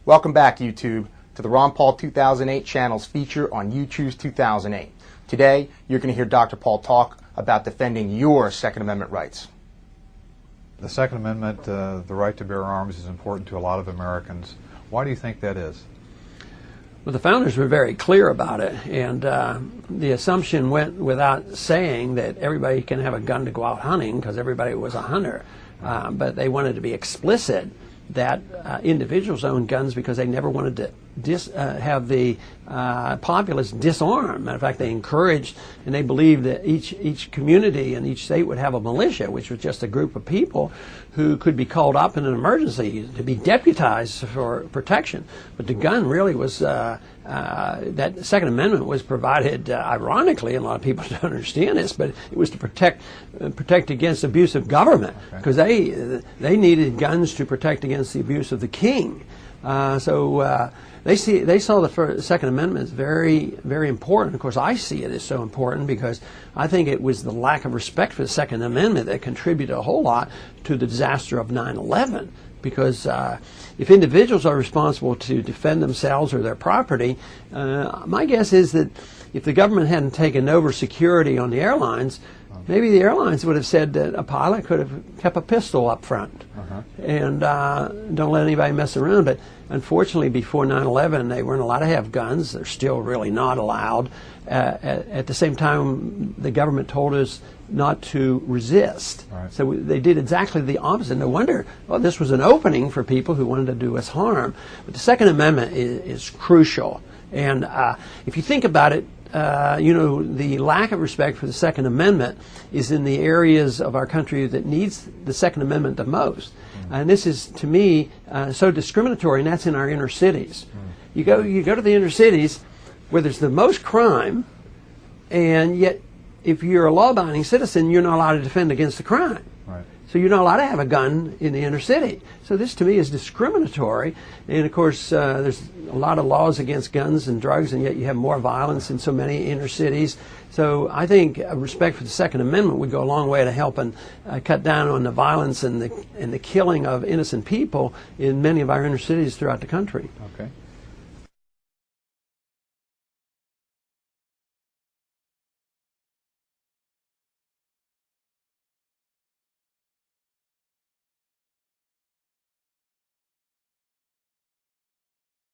Welcome back, YouTube, to the Ron Paul 2008 channel's feature on You Choose 2008. Today, you're going to hear Dr. Paul talk about defending your Second Amendment rights. The Second Amendment, the right to bear arms, is important to a lot of Americans. Why do you think that is? Well, the founders were very clear about it, and the assumption went without saying that everybody can have a gun to go out hunting because everybody was a hunter. But they wanted to be explicit that individuals owned guns because they never wanted to have the populace disarmed. Matter of fact, they encouraged and they believed that each community and each state would have a militia, which was just a group of people who could be called up in an emergency to be deputized for protection. But the gun really was, that Second Amendment was provided, ironically, and a lot of people don't understand this, but it was to protect against abuse of government, because they needed guns to protect against the abuse of the king. They saw the Second Amendment as very, very important. Of course, I see it as so important because I think it was the lack of respect for the Second Amendment that contributed a whole lot to the disaster of 9/11. Because if individuals are responsible to defend themselves or their property, my guess is that if the government hadn't taken over security on the airlines, maybe the airlines would have said that a pilot could have kept a pistol up front and don't let anybody mess around. But unfortunately, before 9/11, they weren't allowed to have guns. They're still really not allowed. At the same time, the government told us not to resist. Right. So they did exactly the opposite. No wonder, well, this was an opening for people who wanted to do us harm. But the Second Amendment is crucial. And if you think about it, you know, the lack of respect for the Second Amendment is in the areas of our country that needs the Second Amendment the most. And this is, to me, so discriminatory, and that's in our inner cities. You go to the inner cities where there's the most crime, and yet if you're a law-abiding citizen, you're not allowed to defend against the crime. Right. So you're not allowed to have a gun in the inner city. So this, to me, is discriminatory. And, of course, there's a lot of laws against guns and drugs, and yet you have more violence in so many inner cities. So I think respect for the Second Amendment would go a long way to helping cut down on the violence and the killing of innocent people in many of our inner cities throughout the country. Okay.